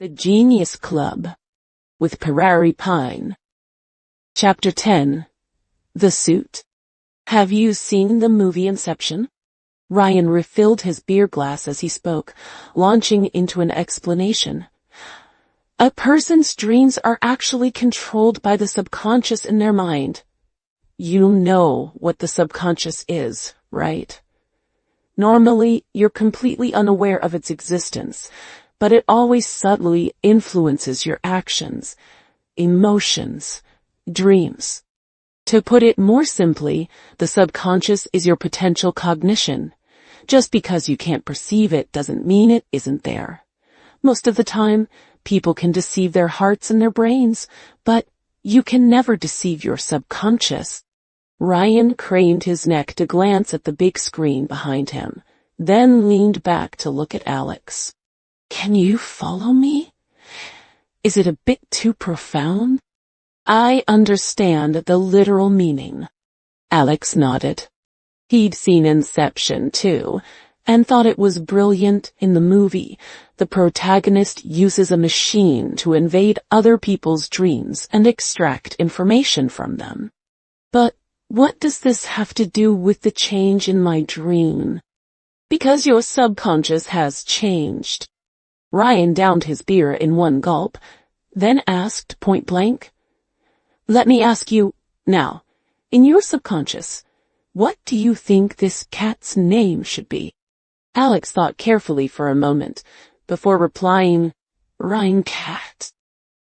The Genius Club with Prairie Pine. Chapter 10. The Suit. Have you seen the movie Inception? Ryan refilled his beer glass as he spoke, launching into an explanation. A person's dreams are actually controlled by the subconscious in their mind. You know what the subconscious is, right? Normally, you're completely unaware of its existence, but it always subtly influences your actions, emotions, dreams. To put it more simply, the subconscious is your potential cognition. Just because you can't perceive it doesn't mean it isn't there. Most of the time, people can deceive their hearts and their brains, but you can never deceive your subconscious. Ryan craned his neck to glance at the big screen behind him, then leaned back to look at Alex. Can you follow me? Is it a bit too profound? I understand the literal meaning. Alex nodded. He'd seen Inception too, and thought it was brilliant. In the movie, the protagonist uses a machine to invade other people's dreams and extract information from them. But what does this have to do with the change in my dream? Because your subconscious has changed. Ryan downed his beer in one gulp, then asked point blank, Let me ask you, now, in your subconscious, what do you think this cat's name should be? Alex thought carefully for a moment, before replying, Ryan Cat.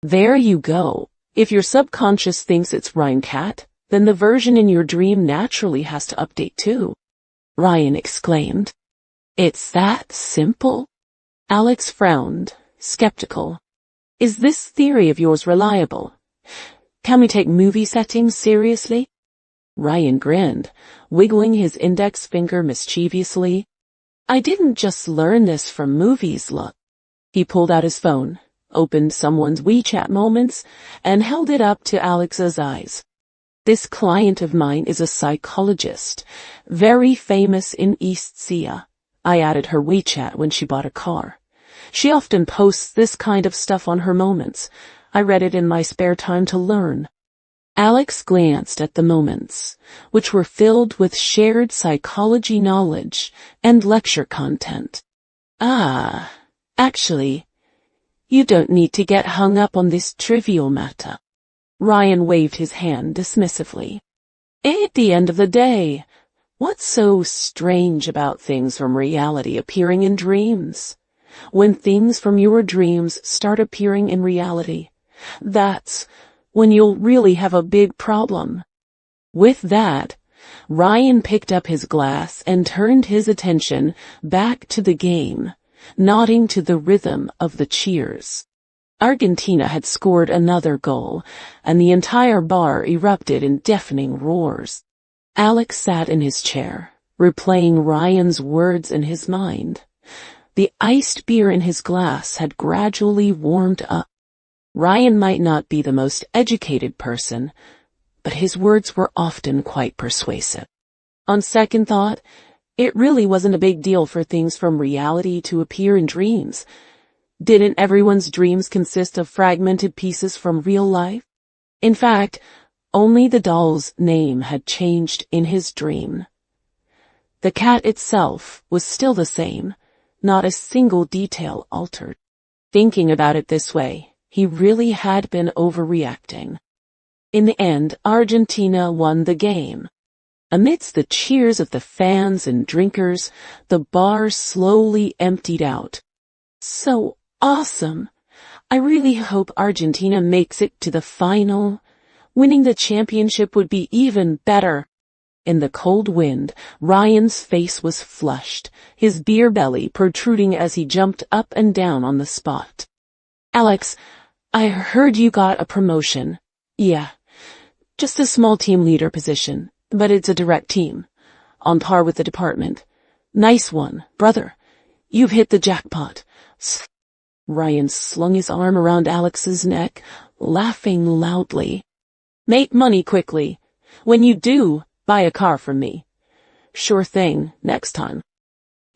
There you go. If your subconscious thinks it's Ryan Cat, then the version in your dream naturally has to update too. Ryan exclaimed. It's that simple? Alex frowned, skeptical. Is this theory of yours reliable? Can we take movie settings seriously? Ryan grinned, wiggling his index finger mischievously. I didn't just learn this from movies, look. He pulled out his phone, opened someone's WeChat moments, and held it up to Alex's eyes. This client of mine is a psychologist, very famous in East Sia. I added her WeChat when she bought a car. She often posts this kind of stuff on her moments. I read it in my spare time to learn. Alex glanced at the moments, which were filled with shared psychology knowledge and lecture content. Actually, you don't need to get hung up on this trivial matter. Ryan waved his hand dismissively. At the end of the day, what's so strange about things from reality appearing in dreams? When things from your dreams start appearing in reality, that's when you'll really have a big problem. With that, Ryan picked up his glass and turned his attention back to the game, nodding to the rhythm of the cheers. Argentina had scored another goal, and the entire bar erupted in deafening roars. Alex sat in his chair, replaying Ryan's words in his mind. The iced beer in his glass had gradually warmed up. Ryan might not be the most educated person, but his words were often quite persuasive. On second thought, it really wasn't a big deal for things from reality to appear in dreams. Didn't everyone's dreams consist of fragmented pieces from real life? In fact, only the doll's name had changed in his dream. The cat itself was still the same, not a single detail altered. Thinking about it this way, he really had been overreacting. In the end, Argentina won the game. Amidst the cheers of the fans and drinkers, the bar slowly emptied out. So awesome! I really hope Argentina makes it to the final. Winning the championship would be even better. In the cold wind, Ryan's face was flushed, his beer belly protruding as he jumped up and down on the spot. Alex, I heard you got a promotion. Yeah, just a small team leader position, but it's a direct team, on par with the department. Nice one, brother. You've hit the jackpot. Ryan slung his arm around Alex's neck, laughing loudly. Make money quickly. When you do, buy a car from me. Sure thing, next time.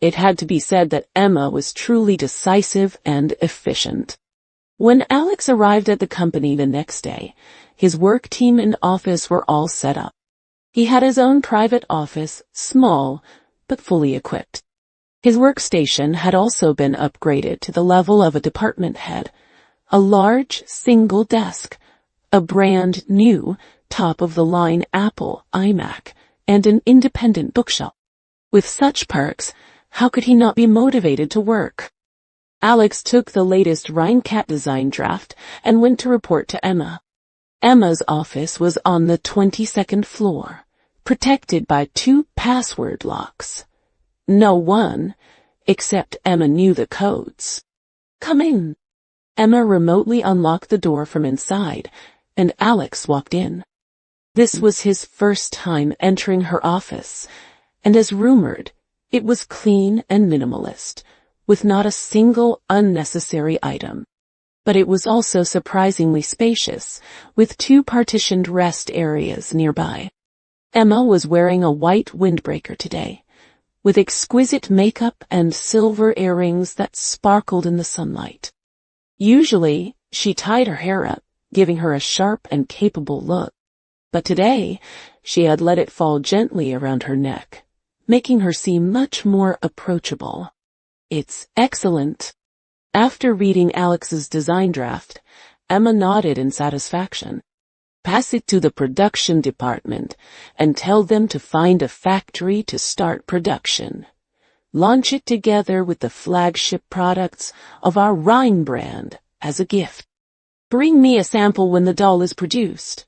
It had to be said that Emma was truly decisive and efficient. When Alex arrived at the company the next day, his work team and office were all set up. He had his own private office, small, but fully equipped. His workstation had also been upgraded to the level of a department head, a large single desk, a brand new top-of-the-line Apple iMac, and an independent bookshelf. With such perks, how could he not be motivated to work? Alex took the latest Ryan Cat design draft and went to report to Emma. Emma's office was on the 22nd floor, protected by 2 password locks. No one, except Emma, knew the codes. "Come in." Emma remotely unlocked the door from inside, and Alex walked in. This was his first time entering her office, and as rumored, it was clean and minimalist, with not a single unnecessary item. But it was also surprisingly spacious, with 2 partitioned rest areas nearby. Emma was wearing a white windbreaker today, with exquisite makeup and silver earrings that sparkled in the sunlight. Usually, she tied her hair up, giving her a sharp and capable look. But today, she had let it fall gently around her neck, making her seem much more approachable. "It's excellent." After reading Alex's design draft, Emma nodded in satisfaction. "Pass it to the production department and tell them to find a factory to start production. Launch it together with the flagship products of our Rhine brand as a gift. Bring me a sample when the doll is produced.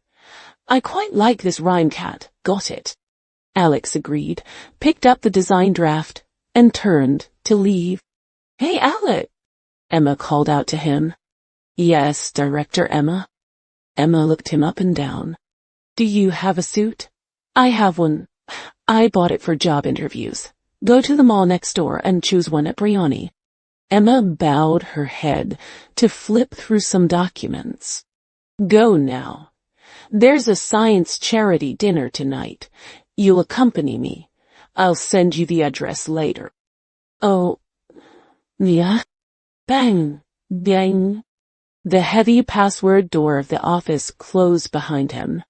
I quite like this Rhine cat, got it." Alex agreed, picked up the design draft, and turned to leave. "Hey, Alex!" Emma called out to him. "Yes, Director Emma." Emma looked him up and down. "Do you have a suit?" "I have one. I bought it for job interviews. Go to the mall next door and choose one at Brioni." Emma bowed her head to flip through some documents. "Go now. There's a science charity dinner tonight. You'll accompany me. I'll send you the address later." "Oh, yeah." Bang, bang. The heavy password door of the office closed behind him.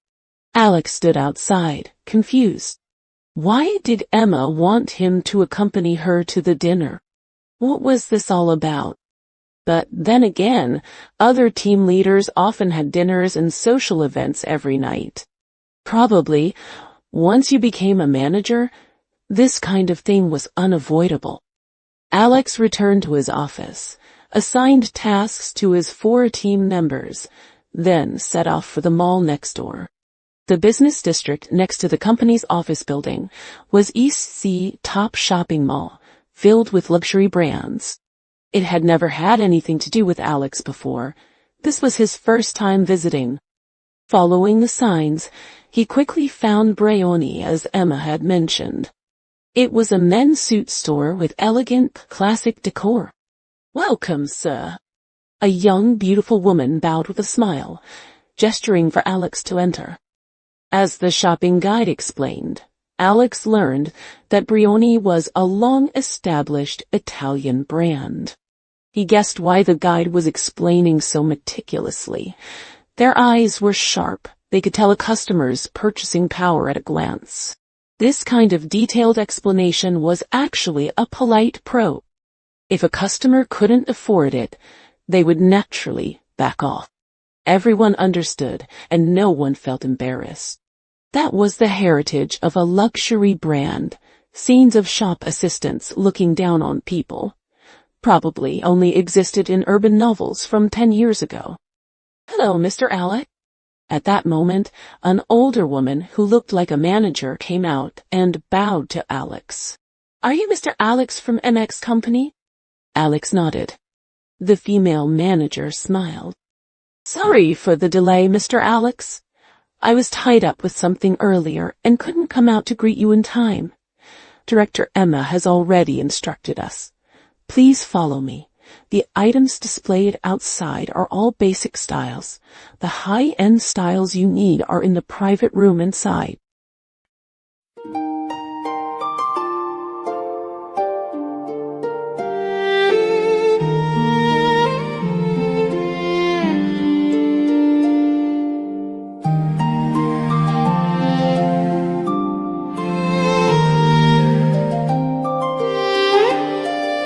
Alex stood outside, confused. Why did Emma want him to accompany her to the dinner? What was this all about? But then again, other team leaders often had dinners and social events every night. Probably, once you became a manager, this kind of thing was unavoidable. Alex returned to his office, assigned tasks to his 4 team members, then set off for the mall next door. The business district next to the company's office building was East Sea top shopping mall, filled with luxury brands. It had never had anything to do with Alex before. This was his first time visiting. Following the signs, he quickly found Brioni as Emma had mentioned. It was a men's suit store with elegant, classic decor. "Welcome, sir." A young, beautiful woman bowed with a smile, gesturing for Alex to enter. As the shopping guide explained, Alex learned that Brioni was a long-established Italian brand. He guessed why the guide was explaining so meticulously. Their eyes were sharp. They could tell a customer's purchasing power at a glance. This kind of detailed explanation was actually a polite pro. If a customer couldn't afford it, they would naturally back off. Everyone understood, and no one felt embarrassed. That was the heritage of a luxury brand, scenes of shop assistants looking down on people. Probably only existed in urban novels from 10 years ago. "Hello, Mr. Alec." At that moment, an older woman who looked like a manager came out and bowed to Alex. "Are you Mr. Alex from MX Company?" Alex nodded. The female manager smiled. "Sorry for the delay, Mr. Alex. I was tied up with something earlier and couldn't come out to greet you in time. Director Emma has already instructed us. Please follow me. The items displayed outside are all basic styles. The high-end styles you need are in the private room inside."